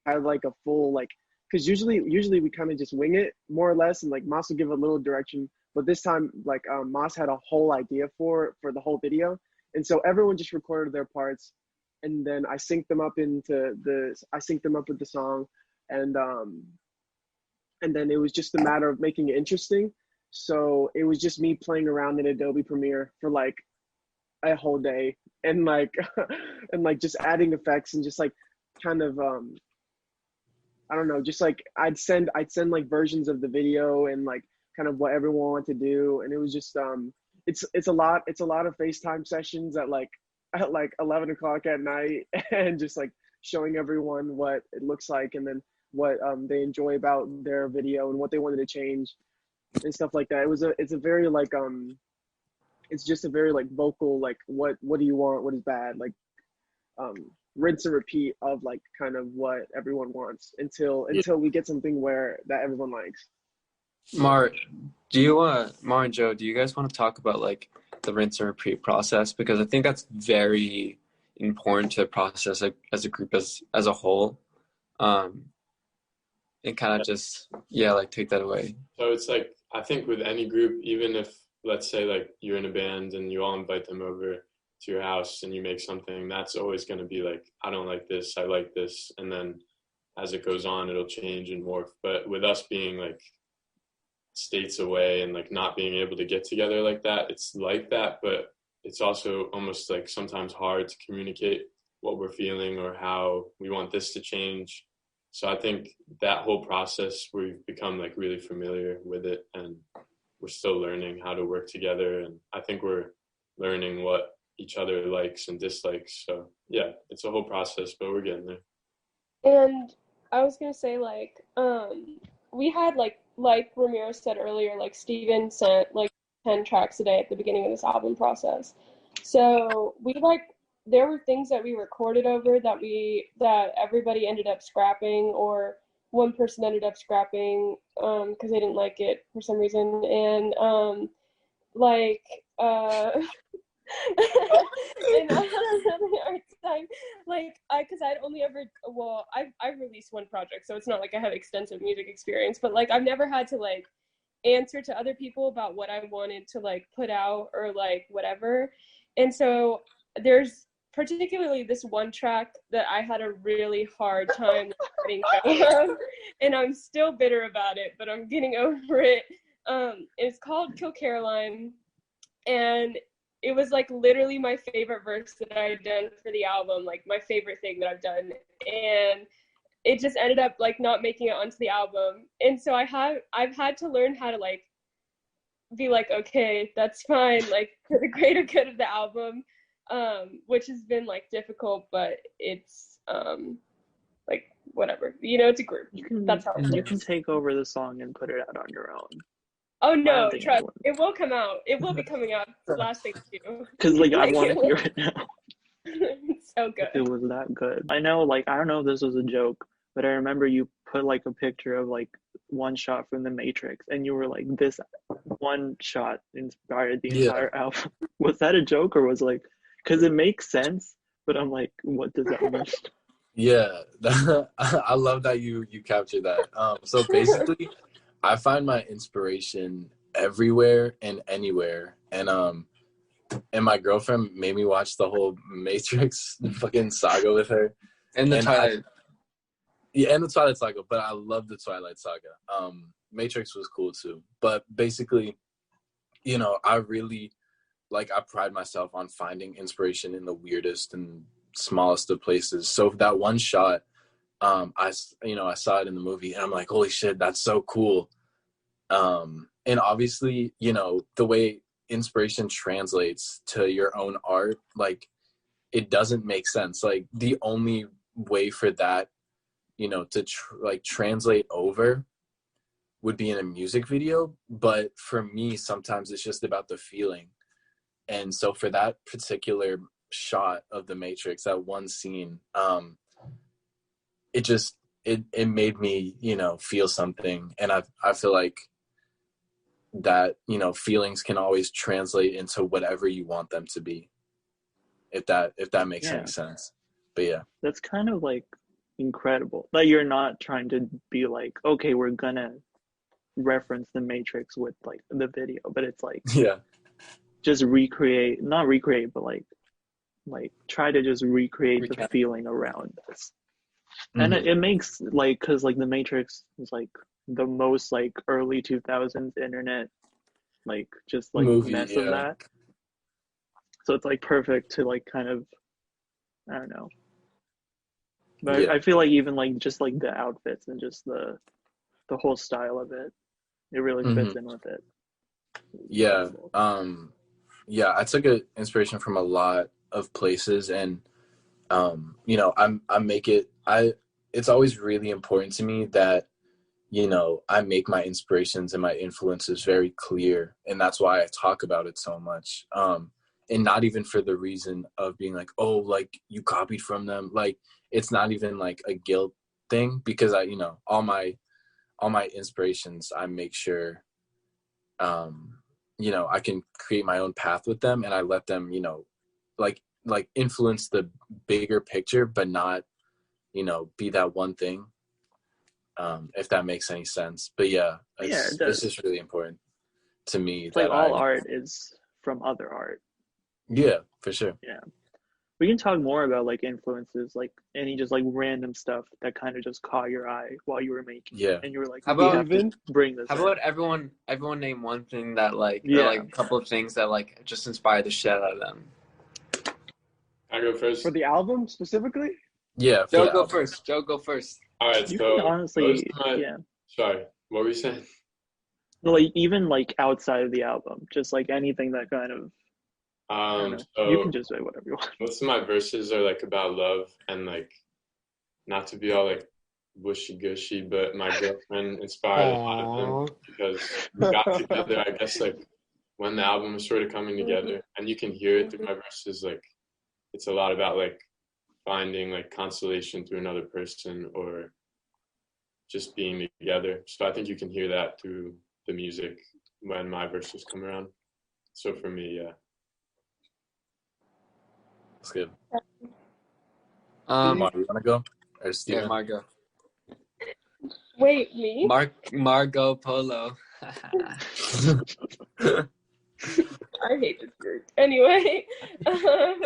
had like a full like, because usually we kind of just wing it more or less, and like Moss will give a little direction, but this time like Moss had a whole idea for the whole video, and so everyone just recorded their parts, and then I synced them up with the song, and then it was just a matter of making it interesting. So it was just me playing around in Adobe Premiere for like a whole day, and like and like just adding effects and just like kind of I don't know, just like I'd send like versions of the video and like kind of what everyone wanted to do, and it was just it's a lot of FaceTime sessions at like 11 o'clock at night, and just like showing everyone what it looks like, and then what they enjoy about their video and what they wanted to change and stuff like that. It's a very like it's just a very like vocal, like what do you want, what is bad, like rinse and repeat of like kind of what everyone wants until we get something that everyone likes. Mar and Joe, do you guys want to talk about like the rinse and repeat process? Because I think that's very important to process as a group as a whole, and kind of just like take that away. So it's like, I think with any group, even if let's say like you're in a band and you all invite them over to your house and you make something, that's always going to be like, I don't like this, I like this, and then as it goes on it'll change and morph. But with us being like states away and like not being able to get together like that, it's like that, but it's also almost like sometimes hard to communicate what we're feeling or how we want this to change. So I think that whole process, we've become like really familiar with it, and we're still learning how to work together, and I think we're learning what each other likes and dislikes. So yeah, it's a whole process, but we're getting there. And I was gonna say, like, we had like Ramiro said earlier, like Steven sent like 10 tracks a day at the beginning of this album process. So we there were things that we recorded over that everybody ended up scrapping, or one person ended up scrapping because they didn't like it for some reason, and and another art time, because I'd only ever, I released one project, so it's not like I have extensive music experience, but like I've never had to like answer to other people about what I wanted to like put out or like whatever. And so there's particularly this one track that I had a really hard time getting go of, and I'm still bitter about it, but I'm getting over it. It's called Kill Caroline, and it was like literally my favorite verse that I had done for the album, like my favorite thing that I've done, and it just ended up like not making it onto the album. And so I've had to learn how to like be like, okay, that's fine, like for the greater good of the album, which has been like difficult, but it's like whatever, you know, it's a group. That's how you can take over the song and put it out on your own. Oh no, trust, it will come out. It will be coming out. The last thing to do. Because like I want to hear it now. It's so good. It was that good. I know, like, I don't know if this was a joke, but I remember you put like a picture of like one shot from The Matrix, and you were like, this one shot inspired the entire album. Was that a joke, or was like, because it makes sense, but I'm like, what does that mean? Yeah, I love that you captured that. So basically, I find my inspiration everywhere and anywhere, and my girlfriend made me watch the whole Matrix fucking saga with her, and the Twilight. And the Twilight Saga, but I love the Twilight Saga. Matrix was cool too, but basically, you know, I really I pride myself on finding inspiration in the weirdest and smallest of places. So that one shot, I saw it in the movie, and I'm like, holy shit, that's so cool. And obviously, you know, the way inspiration translates to your own art, like, it doesn't make sense. Like, the only way for that, you know, to translate over would be in a music video. But for me, sometimes it's just about the feeling. And so for that particular shot of the Matrix, that one scene, it made me, you know, feel something. And I feel like that, you know, feelings can always translate into whatever you want them to be, if that makes any sense. But yeah, that's kind of like incredible that you're not trying to be like, okay, we're gonna reference the Matrix with like the video, but it's like yeah, just not recreate, but like try to just recreate the feeling around this. And it makes like, because like the Matrix is like the most like early 2000s internet like just like movie, mess of that, so it's like perfect to like kind of, I don't know, but I feel like even like just like the outfits and just the whole style of it, it really fits in with it. Yeah. Yeah, I took an inspiration from a lot of places, and you know, it's always really important to me that, you know, I make my inspirations and my influences very clear, and that's why I talk about it so much. And not even for the reason of being like, oh, like, you copied from them. Like, it's not even like a guilt thing, because I, you know, all my inspirations, I make sure, you know, I can create my own path with them, and I let them, you know, like influence the bigger picture, but not, you know, be that one thing. If that makes any sense. But yeah, it's just really important to me. It's like all art is from other art. Yeah, for sure. Yeah. We can talk more about like influences, like any just like random stuff that kind of just caught your eye while you were making. Yeah. And you were like, how about bring this? How about everyone name one thing that like, or like a couple of things that like just inspired the shit out of them. I go first for the album specifically. Yeah, Joe, go first. Joe, go first. All right, you so can honestly, Sorry, what were you saying? Like even like outside of the album, just like anything that kind of. So you can just say whatever you want. Most of my verses are like about love, and like, not to be all like wishy gushy, but my girlfriend inspired a lot of them, because we got together, I guess, like when the album was sort of coming together, and you can hear it through my verses. Like, it's a lot about like finding like consolation through another person, or just being together. So I think you can hear that through the music when my verses come around. So for me, yeah. That's good. Mark, you wanna go? Or Steven? Yeah, Margo. Wait, me? Margo Polo. I hate this group. Anyway, let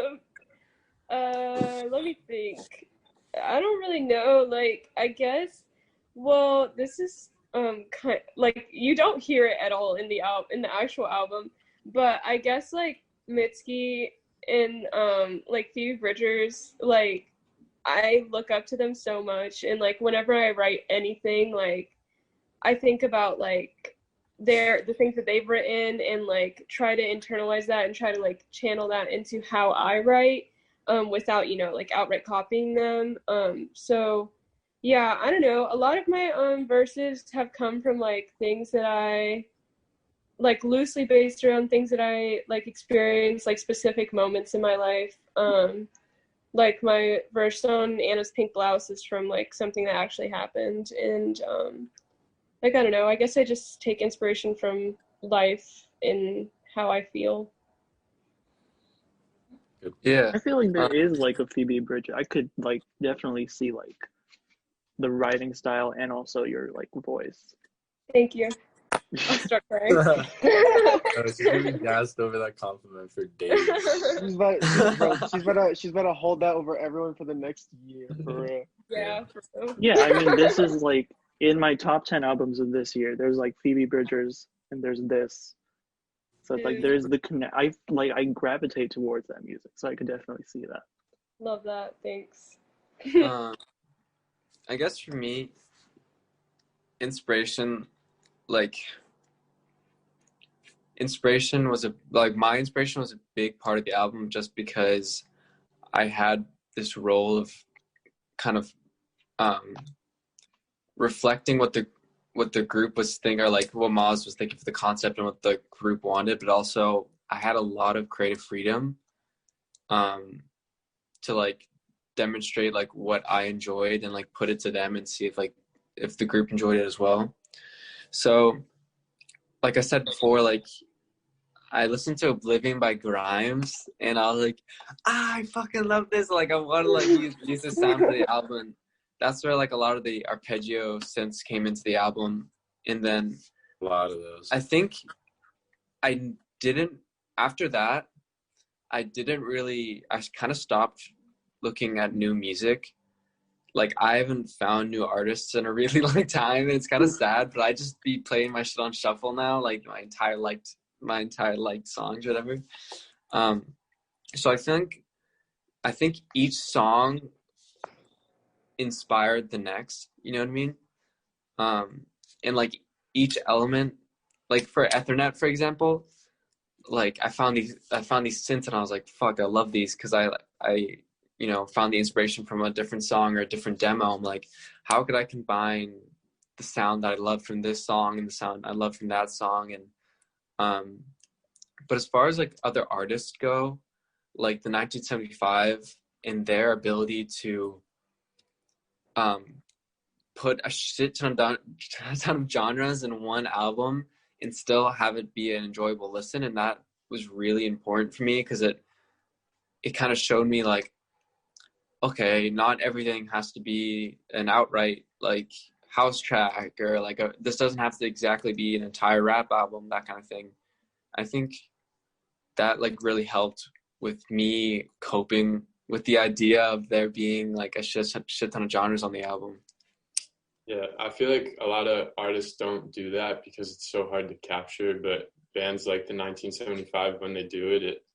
me think. I don't really know. Like, I guess. Well, this is kind like you don't hear it at all in the actual album, but I guess like Mitski and like Phoebe Bridgers, like I look up to them so much, and like whenever I write anything, like I think about like the things that they've written, and like try to internalize that and try to like channel that into how I write, without, you know, like outright copying them. So yeah, I don't know. A lot of my verses have come from like things that I like loosely based around things that I like experienced, like specific moments in my life. Like my verse on Anna's pink blouse is from like something that actually happened, and like I don't know, I guess I just take inspiration from life and how I feel. Yeah, I feel like there is like a Phoebe Bridgers. I could like definitely see like the writing style and also your like voice. Thank you. I'll start crying. She's gonna be gassed over that compliment for days. She's about to hold that over everyone for the next year, for real. Yeah, for real. Yeah, I mean, this is like in my top 10 albums of this year. There's like Phoebe Bridgers and there's this. So it's like there's the connect. I gravitate towards that music, so I could definitely see that. Love that. Thanks. I guess for me, inspiration, like my inspiration was a big part of the album, just because I had this role of kind of reflecting what the group was thinking, or like what Maz was thinking for the concept and what the group wanted, but also I had a lot of creative freedom to like demonstrate like what I enjoyed and like put it to them and see if the group enjoyed it as well. So like I said before, like I listened to Oblivion by Grimes and I was like, I fucking love this. Like I want to like use this sound for the album. That's where like a lot of the arpeggio synths came into the album. And then a lot of those. I think after that, I kind of stopped looking at new music. Like I haven't found new artists in a really long time, and it's kind of sad, but I just be playing my shit on shuffle now, like my entire liked songs, whatever. So I think each song inspired the next, you know what I mean? And like each element, like for Ethernet, for example, like I found these synths and I was like, fuck, I love these, because I found the inspiration from a different song or a different demo. I'm like, how could I combine the sound that I love from this song and the sound I love from that song? And but as far as like other artists go, like the 1975 and their ability to put a shit ton of genres in one album and still have it be an enjoyable listen, and that was really important for me, because it kind of showed me like, okay, not everything has to be an outright like house track, or like this doesn't have to exactly be an entire rap album, that kind of thing. I think that like really helped with me coping with the idea of there being like a shit ton of genres on the album. Yeah, I feel like a lot of artists don't do that because it's so hard to capture, but bands like the 1975, when they do it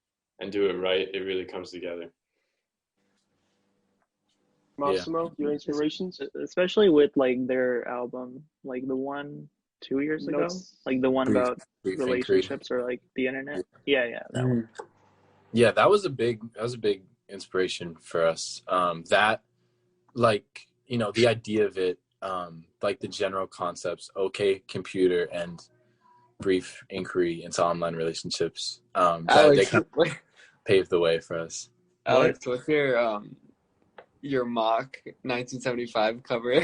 and do it right, it really comes together. Massimo, your inspirations? Especially with like their album, like the one 2 years ago, like the one about relationships or like the internet. Yeah, that one. Yeah, that was a big inspiration for us. That, like, you know, the idea of it, like the general concepts, okay, computer and brief inquiry into online relationships. They kind of paved the way for us. Alex, what's your mock 1975 cover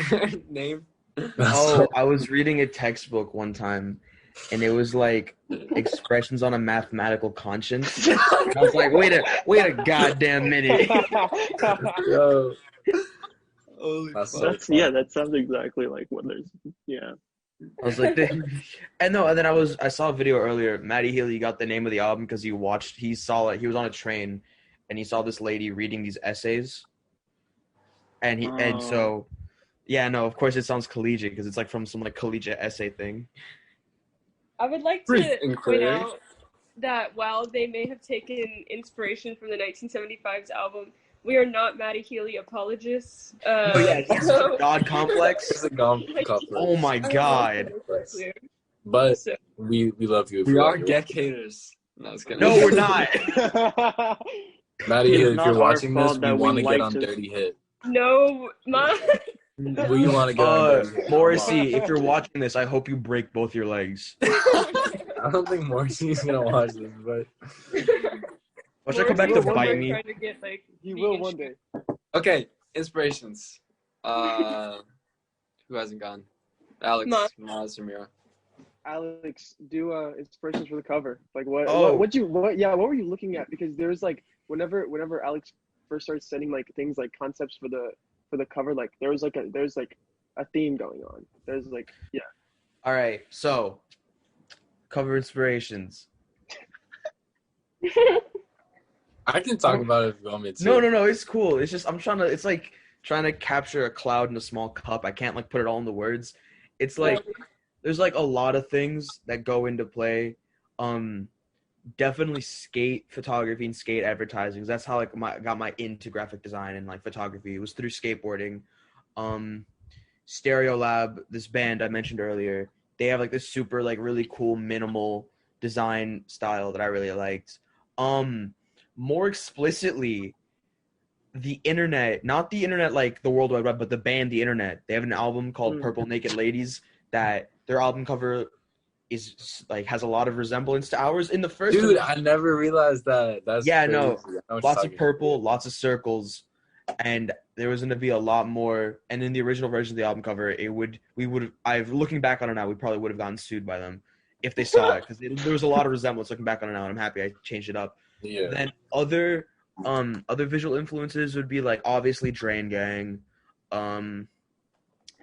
name? Oh, I was reading a textbook one time, and it was like expressions on a mathematical conscience. And I was like, wait a goddamn minute. Yo. That sounds exactly like what there's. Yeah. I was like, and then I saw a video earlier. Matty Healy got the name of the album because he saw it. He was on a train, and he saw this lady reading these essays, and so, yeah, no, of course it sounds collegiate because it's like from some like collegiate essay thing. I would like to point out that while they may have taken inspiration from the 1975's album, we are not Matty Healy apologists. Oh yeah, it's a God complex. It's a God complex. Oh my God. But we love you. We are Geck haters. No, we're not. Matty, if you're watching this, we want to get on Dirty Hit. No, We want to get on Dirty Hit. Morrissey, if you're watching this, I hope you break both your legs. I don't think Morrissey's gonna watch this, but watch her come back to bite me. He will one day. Okay, inspirations. Who hasn't gone? Alex, Maz, or Mira? Alex, do inspirations for the cover. Like what were you looking at? Because there's like whenever Alex first started sending like things like concepts for the cover, like there's like a theme going on. There's like All right, so cover inspirations. I can talk about it if you want me to. No, it's cool. It's just it's like trying to capture a cloud in a small cup. I can't like put it all into words. It's like there's like a lot of things that go into play. Definitely skate photography and skate advertising. That's how like I got my into graphic design and like photography. It was through skateboarding. Stereo Lab, this band I mentioned earlier, they have like this super like really cool minimal design style that I really liked. More explicitly, the internet, not the internet like the World Wide Web, but the band The Internet. They have an album called Purple Naked Ladies that their album cover is like has a lot of resemblance to ours. In the first Dude, I never realized that. That's yeah, crazy. no, lots of purple, lots of circles, and there was going to be a lot more. And in the original version of the album cover, looking back on it now, we probably would have gotten sued by them if they saw it, because there was a lot of resemblance looking back on it now, and I'm happy I changed it up. Yeah. Then other visual influences would be like obviously Drain Gang, Andy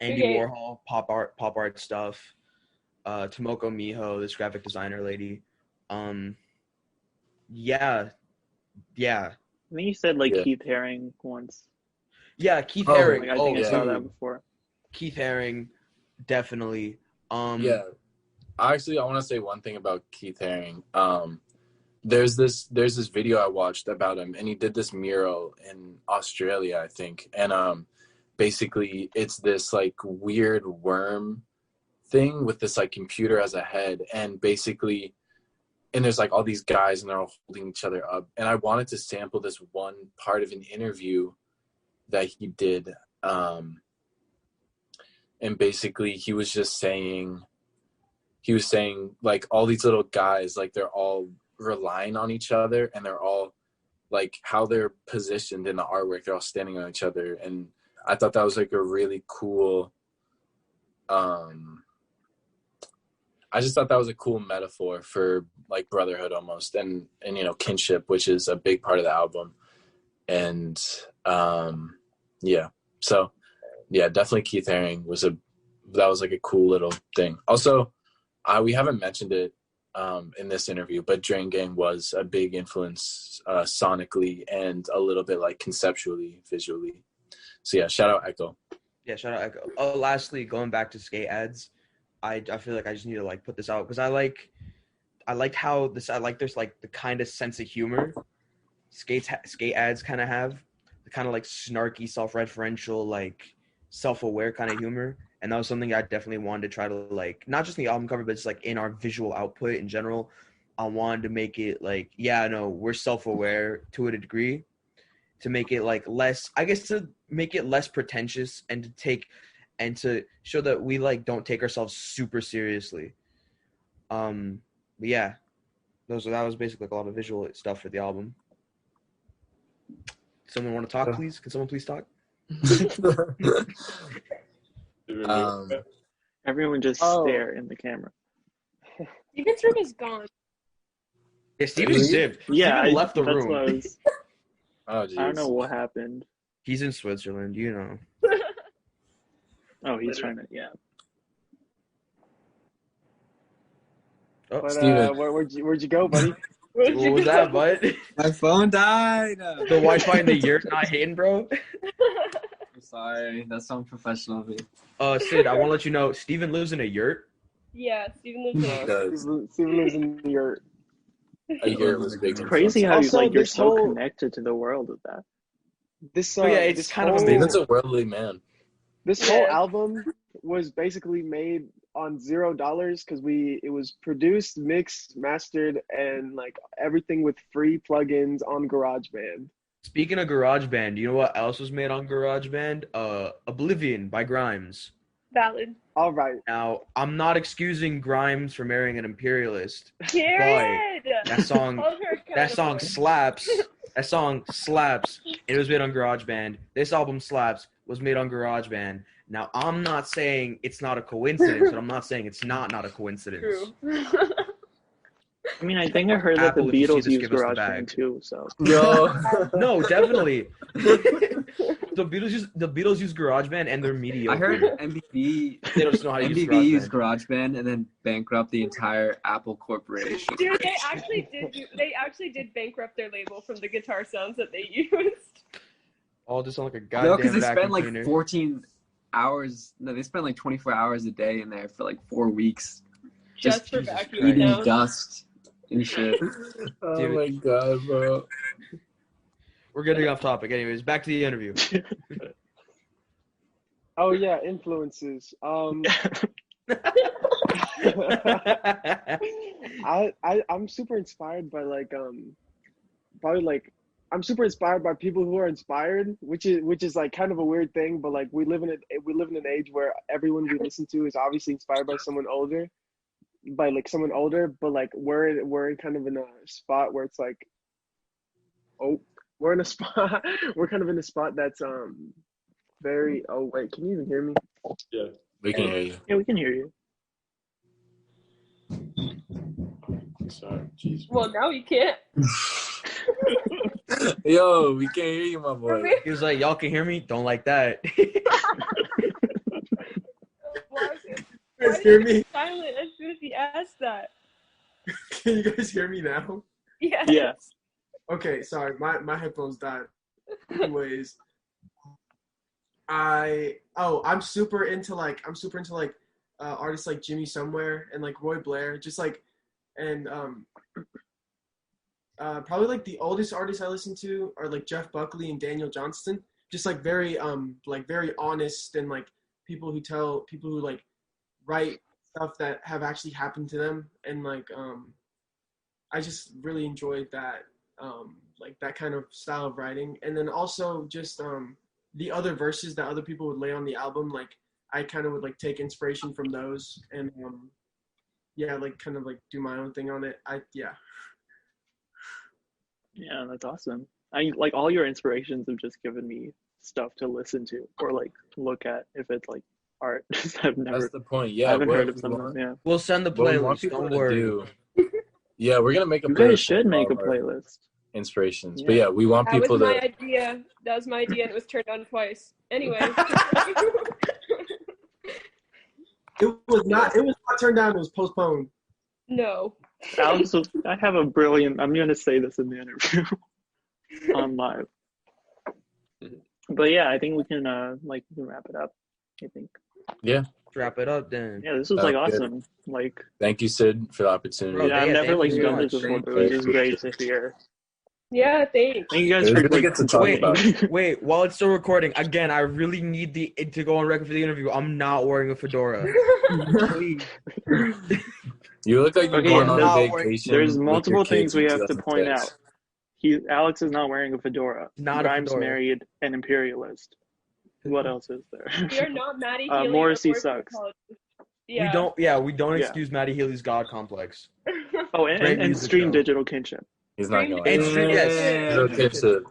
Warhol, pop art stuff, Tomoko Miho, this graphic designer lady. Yeah. I think you said Keith Haring once. Yeah, Keith Haring. I think I saw that before. Keith Haring, definitely. Yeah. I want to say one thing about Keith Haring. There's this video I watched about him, and he did this mural in Australia, I think. And basically it's this like weird worm thing with this like computer as a head, and basically there's like all these guys and they're all holding each other up. And I wanted to sample this one part of an interview that he did. And basically he was saying like all these little guys, like they're all relying on each other, and they're all like how they're positioned in the artwork, they're all standing on each other. And I thought that was like a really cool, I just thought that was a cool metaphor for like brotherhood almost, and kinship, which is a big part of the album. And definitely Keith Haring was like a cool little thing. Also, we haven't mentioned it in this interview, but Drain Gang was a big influence sonically and a little bit like conceptually, visually. So yeah, shout out Echo. Yeah, shout out Echo. Oh, lastly, going back to skate ads, I feel like I just need to like put this out because I like there's like the kind of sense of humor skate ads kind of have, the kind of like snarky, self-referential, like self-aware kind of humor. And that was something I definitely wanted to try to like, not just in the album cover, but just like in our visual output in general. I wanted to make it like, we're self-aware to a degree, to make it like less, I guess, to make it less pretentious and to show that we like don't take ourselves super seriously. But yeah, that was basically like a lot of visual stuff for the album. Someone want to talk, please? Can someone please talk? Everyone just stare in the camera. Steven's room is gone. Yeah, Steven's dipped. Yeah, Steven left the room. I don't know what happened. He's in Switzerland, Oh, he's trying to, Oh, but Steven. where'd you go, buddy? What was that, bud? My phone died. The Wi-Fi in the yurt not hitting, bro. I'm sorry. That's so unprofessional of me. Sid, I want to let you know, Steven lives in a yurt. Yeah, Steven lives in a yurt. Steven lives in the yurt. A yurt was big. It's crazy how Also, you're this so whole- connected to the world with that. It's kind of amazing. Steven's a worldly man. This whole album was basically made on $0 because it was produced, mixed, mastered, and like everything with free plugins on GarageBand. Speaking of GarageBand, you know what else was made on GarageBand? Oblivion by Grimes. Valid. All right. Now, I'm not excusing Grimes for marrying an imperialist. Period. That song slaps. That song slaps. It was made on GarageBand. This album slaps. Was made on GarageBand. Now, I'm not saying it's not a coincidence, but I'm not saying it's not a coincidence. True. I mean, I think I heard that the Apple, if you see Beatles this, use give us the GarageBand bag. too. So No, definitely. The Beatles use GarageBand and they're mediocre. I heard MBB. They don't know how to use MBB GarageBand. used GarageBand and then bankrupt the entire Apple corporation. Dude, they actually did bankrupt their label from the guitar sounds that they used. All just on like a No, goddamn because they vacuum spent like cleaner. 14 hours. No, they spent like 24 hours a day in there for like 4 weeks. Just for Jesus vacuuming Christ. Eating down. dust and shit. Oh Dude. my god, bro. We're getting off topic. Anyways, back to the interview. Oh yeah, influences. I'm super inspired by like probably like I'm super inspired by people who are inspired, which is like kind of a weird thing, but like we live in an age where everyone we listen to is obviously inspired by someone older, but like we're kind of in a spot where it's like, oh, we're in a spot we're kind of in a spot that's very, oh wait, can you even hear me? Yeah. We can hear you. Yeah, we can hear you. Sorry. Jeez. Well, now you can't. Yo, we can't hear you, my boy. He was like, y'all can hear me? Don't like that. Why You guys did hear you me? be silent as soon as he asked that? Can you guys hear me now? Yes. Yeah. Okay, sorry, my headphones died. Anyways, I'm super into like artists like Jimmy Somewhere and like Roy Blair, just like, and probably like the oldest artists I listen to are like Jeff Buckley and Daniel Johnston, just like very honest, and like people who like write stuff that have actually happened to them, and like I just really enjoyed that like that kind of style of writing. And then also just the other verses that other people would lay on the album, like I kind of would like take inspiration from those, and yeah, like kind of like do my own thing on it. Yeah, that's awesome. I like all your inspirations have just given me stuff to listen to or like look at if it's like art. That's the point. I Yeah, haven't what heard of we some of want- them. Yeah, We'll send the what we want playlist. people Don't to worry. do. Yeah, we're gonna make a you playlist. guys should of make a all of our playlist. inspirations. Yeah. But yeah, we want That was people my to. idea. That was my idea, and it was turned on twice. Anyway. It was not turned down. It was postponed. No. Alex, I have a brilliant. I'm gonna say this in the interview on live. But yeah, I think we can we can wrap it up. I think. Yeah. Wrap it up then. Yeah, this was like awesome. Like, Thank you, Sid, for the opportunity. Bro, yeah, I've never thank like you done so this much. before, but it was just great to hear. Yeah, thanks. Thank you guys It was for good to like get to talk contributing. about. Wait, while it's still recording, again, I really need it to go on record for the interview. I'm not wearing a fedora. Please. You look like you're Okay, going on no, a vacation. There's with your multiple kids things we in have to point 2006. out. Alex is not wearing a fedora. Not a Grimes fedora. married an imperialist. What else is there? We are not Maddie Healy. or Morrissey Morrissey sucks. apologists. Yeah. We don't Yeah. excuse Maddie Healy's God complex. Oh, Great and music, stream though. Digital Kinship. He's not going. And stream, yes. Digital Kinship.